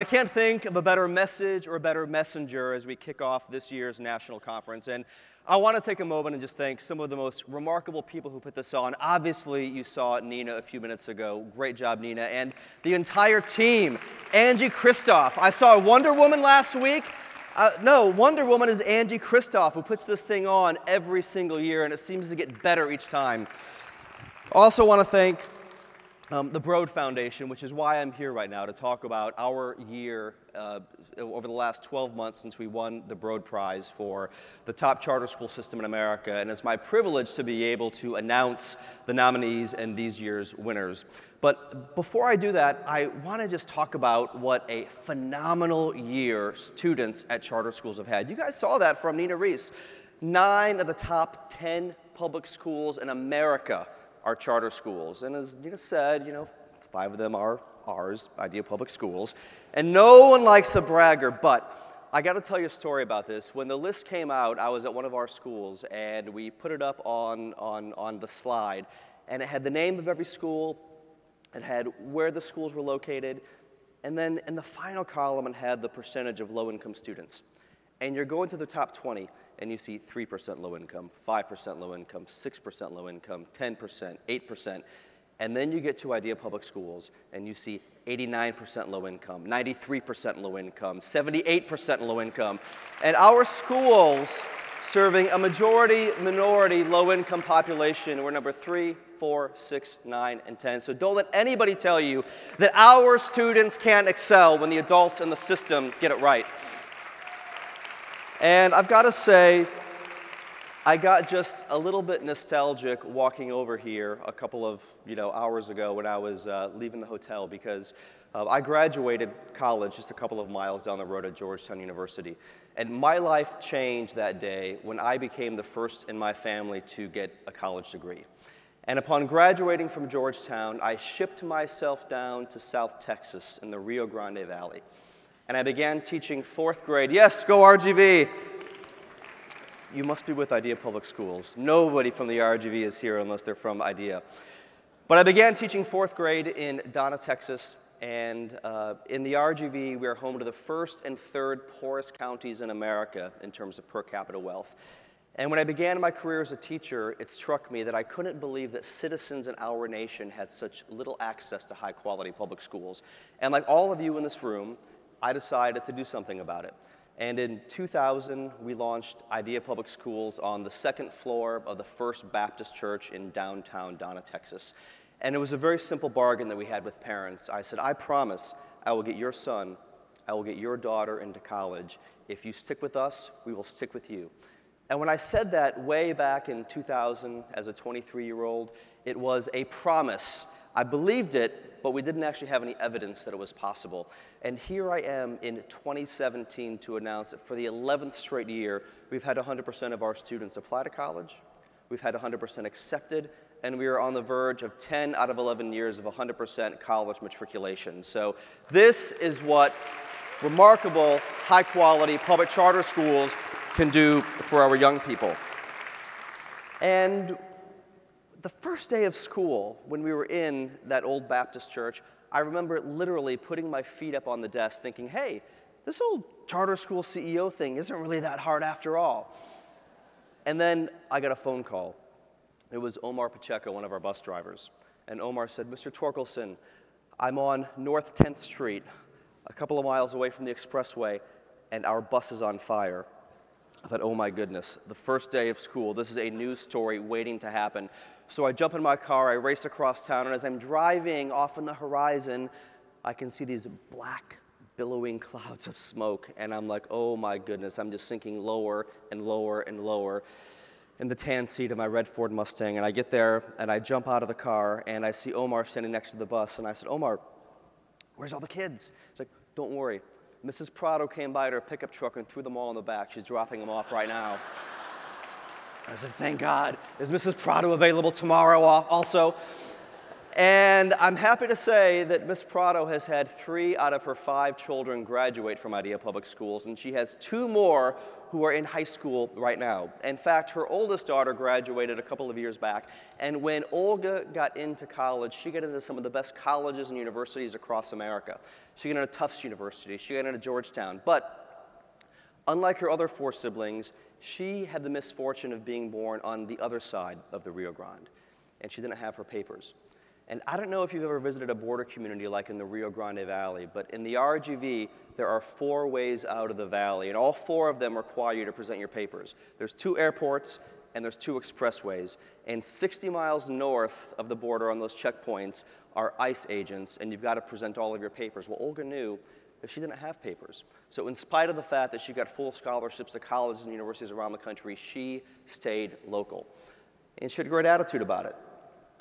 I can't think of a better message or a better messenger as we kick off this year's national conference. And I want to take a moment and just thank some of the most remarkable people who put this on. Obviously, you saw Nina a few minutes ago. Great job, Nina. And the entire team. Angie Kristoff. I saw Wonder Woman last week. No, Wonder Woman is Angie Kristoff, who puts this thing on every single year, and it seems to get better each time. Also want to thank the Broad Foundation, which is why I'm here right now to talk about our year over the last 12 months since we won the Broad Prize for the top charter school system in America. And it's my privilege to be able to announce the nominees and these year's winners. But before I do that, I want to just talk about what a phenomenal year students at charter schools have had. You guys saw that from Nina Reese. 9 of the top 10 public schools in America are charter schools. And as Nina said, 5 of them are ours, Idea Public Schools. And no one likes a bragger, but I got to tell you a story about this. When the list came out, I was at one of our schools, and we put it up on the slide. And it had the name of every school, it had where the schools were located, and then in the final column it had the percentage of low-income students. And you're going through the top 20, and you see 3% low income, 5% low income, 6% low income, 10%, 8%. And then you get to Idea Public Schools, and you see 89% low income, 93% low income, 78% low income. And our schools, serving a majority-minority low-income population, we're number 3, 4, 6, 9, and 10. So don't let anybody tell you that our students can't excel when the adults in the system get it right. And I've got to say, I got just a little bit nostalgic walking over here a couple of hours ago when I was leaving the hotel, because I graduated college just a couple of miles down the road at Georgetown University. And my life changed that day when I became the first in my family to get a college degree. And upon graduating from Georgetown, I shipped myself down to South Texas in the Rio Grande Valley. And I began teaching 4th grade. Yes, go RGV! You must be with Idea Public Schools. Nobody from the RGV is here unless they're from Idea. But I began teaching 4th grade in Donna, Texas. And in the RGV, we are home to the 1st and 3rd poorest counties in America in terms of per capita wealth. And when I began my career as a teacher, it struck me that I couldn't believe that citizens in our nation had such little access to high-quality public schools. And like all of you in this room, I decided to do something about it. And in 2000, we launched Idea Public Schools on the 2nd floor of the First Baptist Church in downtown Donna, Texas. And it was a very simple bargain that we had with parents. I said, I promise I will get your son, I will get your daughter into college. If you stick with us, we will stick with you. And when I said that way back in 2000 as a 23-year-old, it was a promise. I believed it, but we didn't actually have any evidence that it was possible. And here I am in 2017 to announce that for the 11th straight year, we've had 100% of our students apply to college, we've had 100% accepted, and we are on the verge of 10 out of 11 years of 100% college matriculation. So this is what remarkable, high-quality public charter schools can do for our young people. And the first day of school, when we were in that old Baptist church, I remember literally putting my feet up on the desk thinking, hey, this old charter school CEO thing isn't really that hard after all. And then I got a phone call. It was Omar Pacheco, one of our bus drivers. And Omar said, Mr. Torkelson, I'm on North 10th Street, a couple of miles away from the expressway, and our bus is on fire. I thought, oh my goodness, the first day of school, this is a news story waiting to happen. So I jump in my car, I race across town, and as I'm driving off in the horizon, I can see these black, billowing clouds of smoke, and I'm like, oh my goodness, I'm just sinking lower and lower and lower in the tan seat of my red Ford Mustang. And I get there, and I jump out of the car, and I see Omar standing next to the bus, and I said, Omar, where's all the kids? He's like, don't worry. Mrs. Prado came by in her pickup truck and threw them all in the back. She's dropping them off right now. I said, thank God. Is Mrs. Prado available tomorrow also? And I'm happy to say that Miss Prado has had 3 out of her 5 children graduate from Idea Public Schools, and she has 2 more who are in high school right now. In fact, her oldest daughter graduated a couple of years back, and when Olga got into college, she got into some of the best colleges and universities across America. She got into Tufts University, she got into Georgetown, but unlike her other 4 siblings, she had the misfortune of being born on the other side of the Rio Grande, and she didn't have her papers. And I don't know if you've ever visited a border community like in the Rio Grande Valley, but in the RGV, there are 4 ways out of the valley, and all 4 of them require you to present your papers. There's 2 airports, and there's 2 expressways, and 60 miles north of the border on those checkpoints are ICE agents, and you've got to present all of your papers. Well, Olga knew that she didn't have papers. So in spite of the fact that she got full scholarships to colleges and universities around the country, she stayed local. And she had a great attitude about it.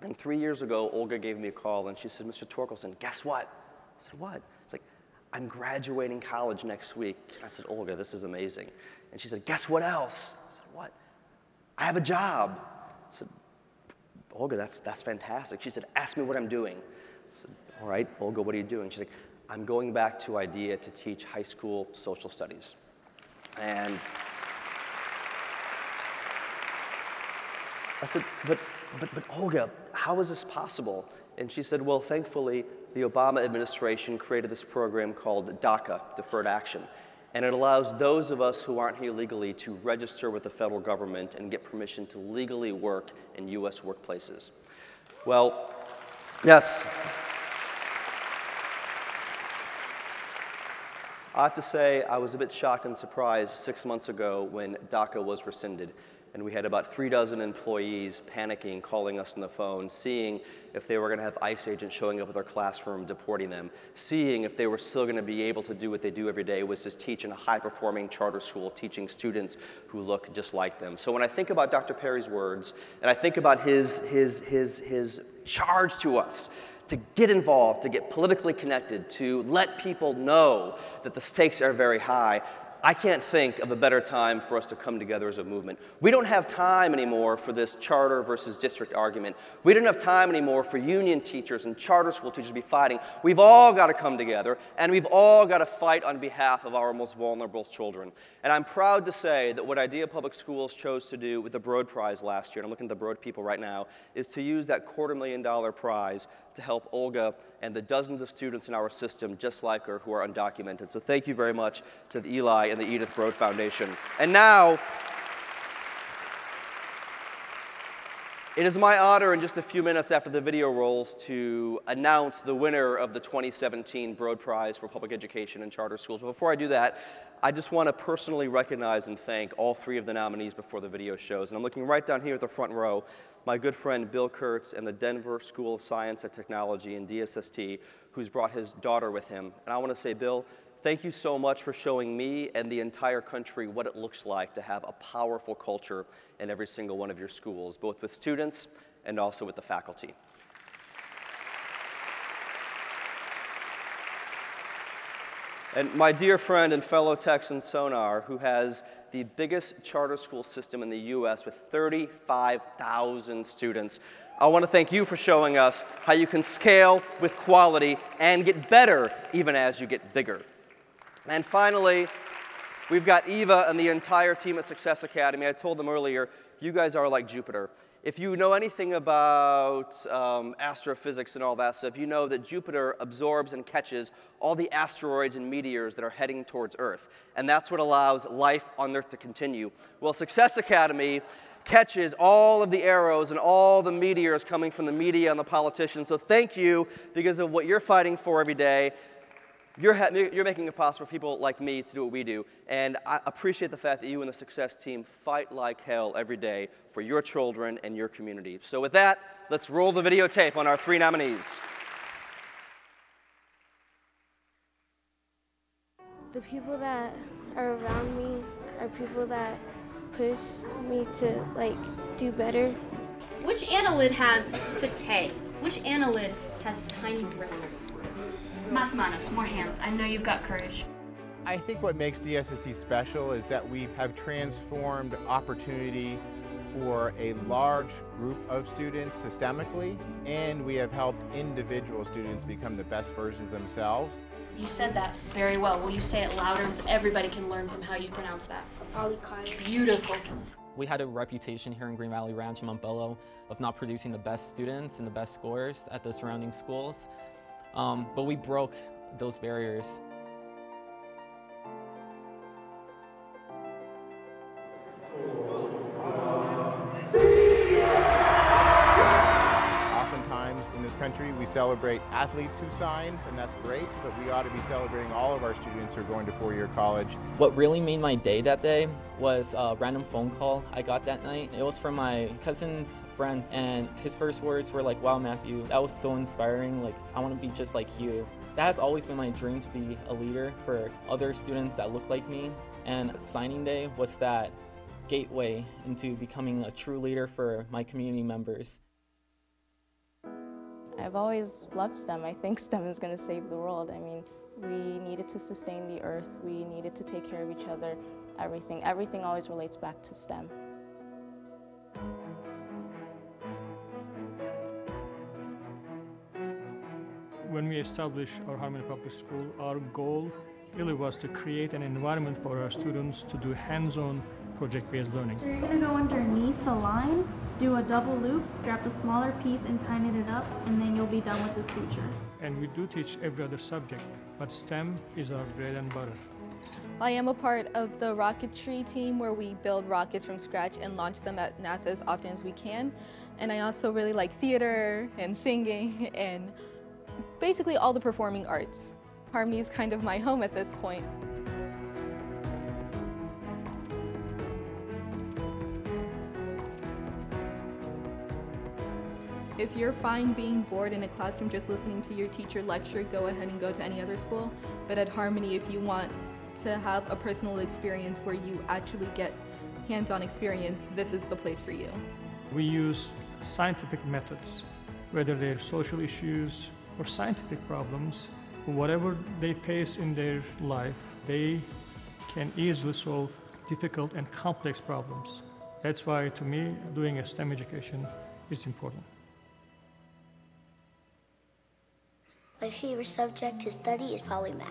And 3 years ago, Olga gave me a call, and she said, Mr. Torkelson, guess what? I said, what? It's like, I'm graduating college next week. I said, Olga, this is amazing. And she said, guess what else? I said, what? I have a job. I said, Olga, that's fantastic. She said, ask me what I'm doing. I said, all right, Olga, what are you doing? She's like, I'm going back to IDEA to teach high school social studies. And I said, but Olga, how is this possible? And she said, well, thankfully, the Obama administration created this program called DACA, Deferred Action. And it allows those of us who aren't here legally to register with the federal government and get permission to legally work in US workplaces. Well, yes. I have to say, I was a bit shocked and surprised 6 months ago when DACA was rescinded. And we had about 36 employees panicking, calling us on the phone, seeing if they were going to have ICE agents showing up at their classroom, deporting them, seeing if they were still going to be able to do what they do every day, was just teach in a high-performing charter school, teaching students who look just like them. So when I think about Dr. Perry's words, and I think about his charge to us to get involved, to get politically connected, to let people know that the stakes are very high, I can't think of a better time for us to come together as a movement. We don't have time anymore for this charter versus district argument. We don't have time anymore for union teachers and charter school teachers to be fighting. We've all got to come together, and we've all got to fight on behalf of our most vulnerable children. And I'm proud to say that what Idea Public Schools chose to do with the Broad Prize last year, and I'm looking at the Broad people right now, is to use that $250,000 prize to help Olga and the dozens of students in our system just like her who are undocumented. So thank you very much to the Eli and the Edith Broad Foundation. And now, it is my honor in just a few minutes after the video rolls to announce the winner of the 2017 Broad Prize for Public Education and Charter Schools. But before I do that, I just want to personally recognize and thank all 3 of the nominees before the video shows. And I'm looking right down here at the front row, my good friend Bill Kurtz and the Denver School of Science and Technology and DSST, who's brought his daughter with him. And I want to say, Bill, thank you so much for showing me and the entire country what it looks like to have a powerful culture in every single one of your schools, both with students and also with the faculty. And my dear friend and fellow Texan Sonar, who has the biggest charter school system in the US with 35,000 students, I want to thank you for showing us how you can scale with quality and get better even as you get bigger. And finally, we've got Eva and the entire team at Success Academy. I told them earlier, you guys are like Jupiter. If you know anything about astrophysics and all that stuff, you know that Jupiter absorbs and catches all the asteroids and meteors that are heading towards Earth. And that's what allows life on Earth to continue. Well, Success Academy catches all of the arrows and all the meteors coming from the media and the politicians. So thank you, because of what you're fighting for every day. You're making it possible for people like me to do what we do. And I appreciate the fact that you and the Success team fight like hell every day for your children and your community. So with that, let's roll the videotape on our 3 nominees. The people that are around me are people that push me to, do better. Which annelid has setae? Which annelid has tiny bristles? Más manos, more hands. I know you've got courage. I think what makes DSST special is that we have transformed opportunity for a large group of students systemically, and we have helped individual students become the best versions of themselves. You said that very well. Will you say it louder so everybody can learn from how you pronounce that? Beautiful. We had a reputation here in Green Valley Ranch and Montbello of not producing the best students and the best scorers at the surrounding schools, but we broke those barriers. Oftentimes in this country we celebrate athletes who sign, and that's great, but we ought to be celebrating all of our students who are going to four-year college. What really made my day that day was a random phone call I got that night. It was from my cousin's friend, and his first words were like, "Wow, Matthew, that was so inspiring. Like, I want to be just like you." That has always been my dream, to be a leader for other students that look like me, and signing day was that gateway into becoming a true leader for my community members. I've always loved STEM. I think STEM is going to save the world. I mean, we needed to sustain the earth. We needed to take care of each other. Everything always relates back to STEM. When we established our Harmony Public School, our goal really was to create an environment for our students to do hands-on project-based learning. So you're going to go underneath the line, do a double loop, grab the smaller piece and tighten it up, and then you'll be done with the suture. And we do teach every other subject, but STEM is our bread and butter. I am a part of the rocketry team where we build rockets from scratch and launch them at NASA as often as we can. And I also really like theater and singing and basically all the performing arts. Harmony is kind of my home at this point. If you're fine being bored in a classroom just listening to your teacher lecture, go ahead and go to any other school. But at Harmony, if you want to have a personal experience where you actually get hands-on experience, this is the place for you. We use scientific methods, whether they're social issues or scientific problems. Whatever they face in their life, they can easily solve difficult and complex problems. That's why, to me, doing a STEM education is important. My favorite subject to study is probably math.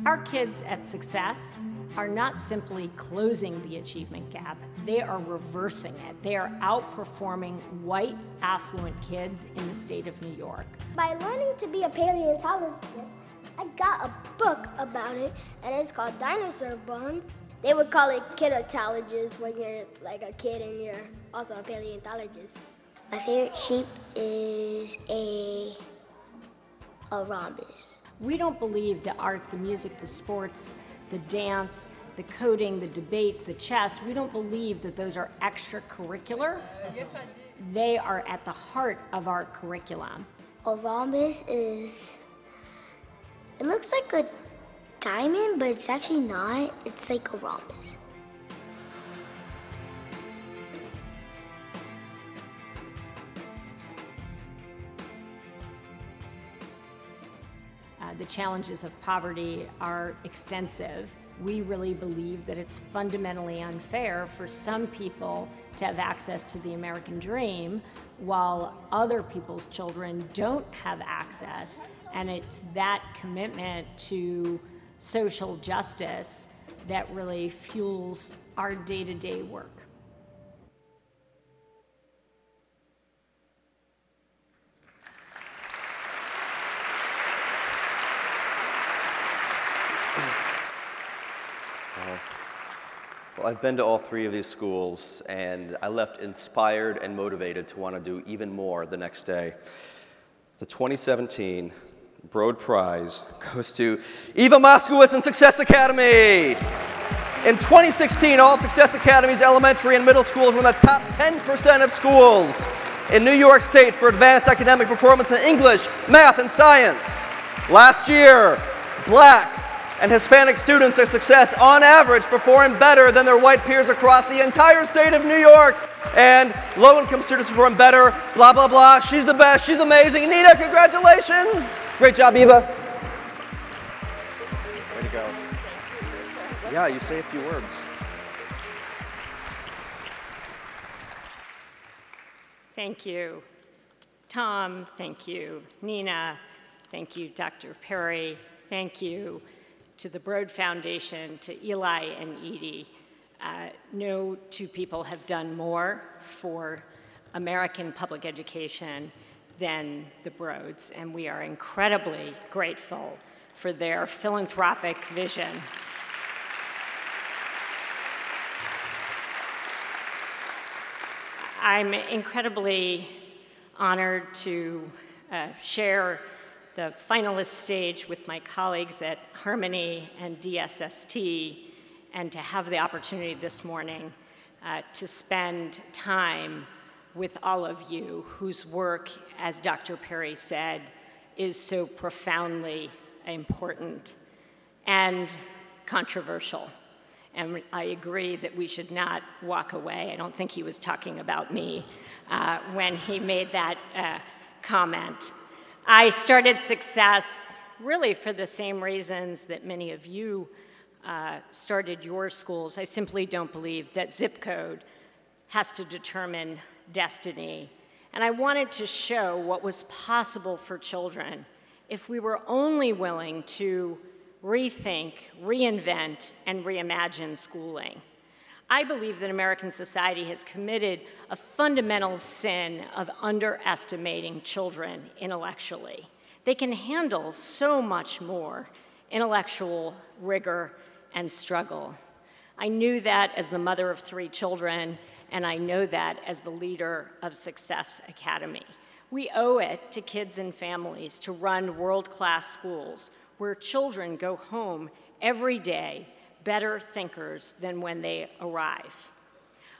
Our kids at Success are not simply closing the achievement gap, they are reversing it. They are outperforming white, affluent kids in the state of New York. By learning to be a paleontologist, I got a book about it, and it's called Dinosaur Bones. They would call it kidotologist when you're like a kid and you're also a paleontologist. My favorite sheep is a rhombus. We don't believe the art, the music, the sports, the dance, the coding, the debate, the chess, we don't believe that those are extracurricular. Yes, I did. They are at the heart of our curriculum. A rhombus is, it looks like a diamond, but it's actually not. It's like a rhombus. The challenges of poverty are extensive. We really believe that it's fundamentally unfair for some people to have access to the American dream while other people's children don't have access. And it's that commitment to social justice that really fuels our day-to-day work. Well, I've been to all three of these schools, and I left inspired and motivated to want to do even more the next day. The 2017 Broad Prize goes to Eva Moskowitz and Success Academy. In 2016, all Success Academy's elementary and middle schools were in the top 10% of schools in New York State for advanced academic performance in English, math, and science. Last year, Black and Hispanic students at Success, on average, perform better than their white peers across the entire state of New York. And low-income students perform better, blah, blah, blah. She's the best. She's amazing. Nina, congratulations. Great job, Eva. Way to go. Yeah, you say a few words. Thank you, Tom. Thank you, Nina. Thank you, Dr. Perry. Thank you to the Broad Foundation, to Eli and Edie. No two people have done more for American public education than the Broads, and we are incredibly grateful for their philanthropic vision. I'm incredibly honored to share the finalist stage with my colleagues at Harmony and DSST, and to have the opportunity this morning to spend time with all of you whose work, as Dr. Perry said, is so profoundly important and controversial. And I agree that we should not walk away. I don't think he was talking about me when he made that comment. I started Success really for the same reasons that many of you started your schools. I simply don't believe that zip code has to determine destiny. And I wanted to show what was possible for children if we were only willing to rethink, reinvent, and reimagine schooling. I believe that American society has committed a fundamental sin of underestimating children intellectually. They can handle so much more intellectual rigor and struggle. I knew that as the mother of 3 children, and I know that as the leader of Success Academy. We owe it to kids and families to run world-class schools where children go home every day better thinkers than when they arrive.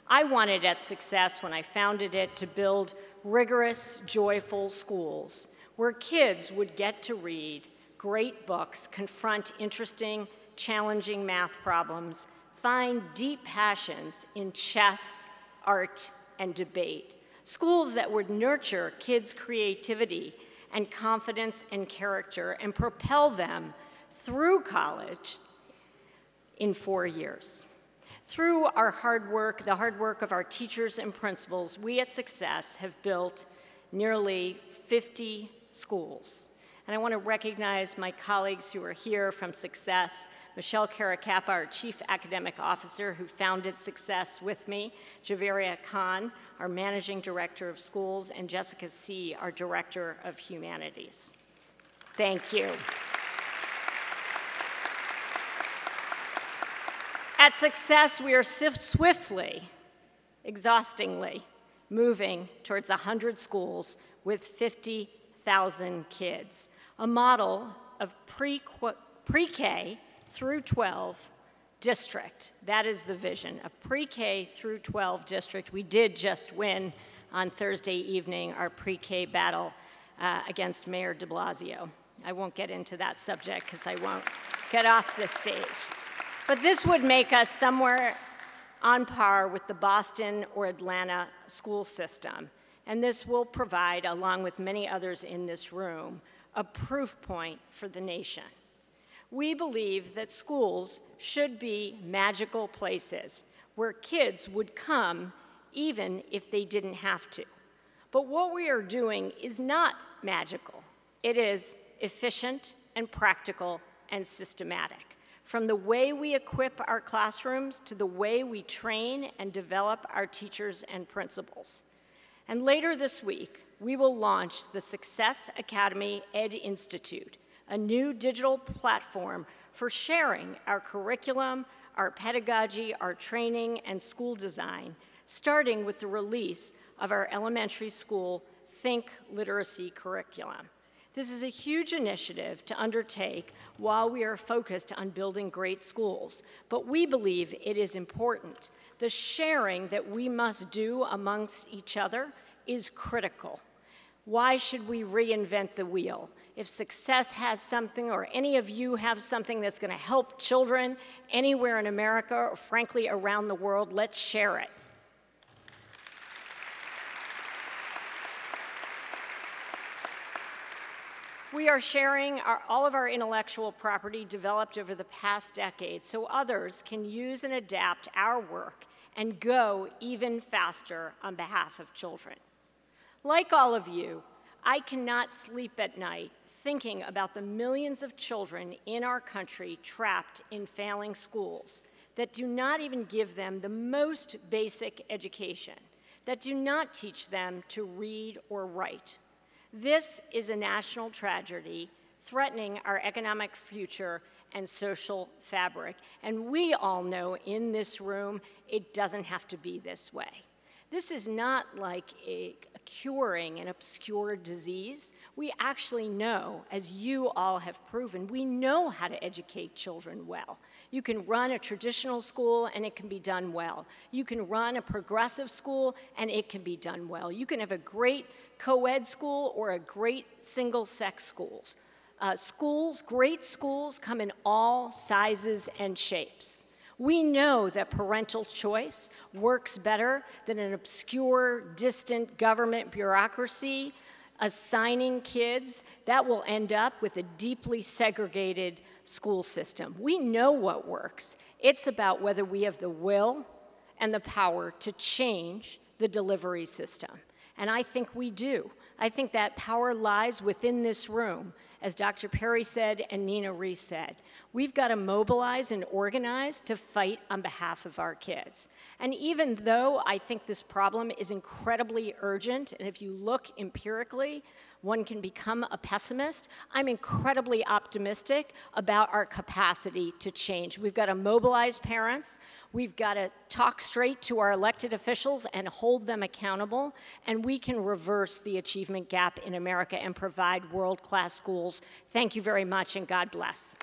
I wanted at Success, when I founded it, to build rigorous, joyful schools where kids would get to read great books, confront interesting, challenging math problems, find deep passions in chess, art, and debate. Schools that would nurture kids' creativity and confidence and character and propel them through college in 4 years. Through our hard work, the hard work of our teachers and principals, we at Success have built nearly 50 schools. And I want to recognize my colleagues who are here from Success, Michelle Caracappa, our Chief Academic Officer, who founded Success with me, Javeria Khan, our Managing Director of Schools, and Jessica C., our Director of Humanities. Thank you. At Success, we are swiftly, exhaustingly moving towards 100 schools with 50,000 kids, a model of pre-K through 12 district. That is the vision, a pre-K through 12 district. We did just win on Thursday evening our pre-K battle against Mayor de Blasio. I won't get into that subject because I won't get off the stage. But this would make us somewhere on par with the Boston or Atlanta school system. And this will provide, along with many others in this room, a proof point for the nation. We believe that schools should be magical places where kids would come even if they didn't have to. But what we are doing is not magical. It is efficient and practical and systematic. From the way we equip our classrooms to the way we train and develop our teachers and principals. And later this week, we will launch the Success Academy Ed Institute, a new digital platform for sharing our curriculum, our pedagogy, our training, and school design, starting with the release of our elementary school Think Literacy curriculum. This is a huge initiative to undertake while we are focused on building great schools, but we believe it is important. The sharing that we must do amongst each other is critical. Why should we reinvent the wheel? If Success has something, or any of you have something that's going to help children anywhere in America, or frankly around the world, let's share it. We are sharing all of our intellectual property developed over the past decade so others can use and adapt our work and go even faster on behalf of children. Like all of you, I cannot sleep at night thinking about the millions of children in our country trapped in failing schools that do not even give them the most basic education, that do not teach them to read or write. This is a national tragedy threatening our economic future and social fabric. And we all know in this room, it doesn't have to be this way. This is not like a curing an obscure disease. We actually know, as you all have proven, we know how to educate children well. You can run a traditional school and it can be done well. You can run a progressive school and it can be done well. You can have a great co-ed school or a great single-sex schools. Great schools come in all sizes and shapes. We know that parental choice works better than an obscure, distant government bureaucracy assigning kids. That will end up with a deeply segregated school system. We know what works. It's about whether we have the will and the power to change the delivery system. And I think we do. I think that power lies within this room. As Dr. Perry said and Nina Reese said, we've got to mobilize and organize to fight on behalf of our kids. And even though I think this problem is incredibly urgent, and if you look empirically, one can become a pessimist, I'm incredibly optimistic about our capacity to change. We've got to mobilize parents. We've got to talk straight to our elected officials and hold them accountable, and we can reverse the achievement gap in America and provide world-class schools. Thank you very much, and God bless.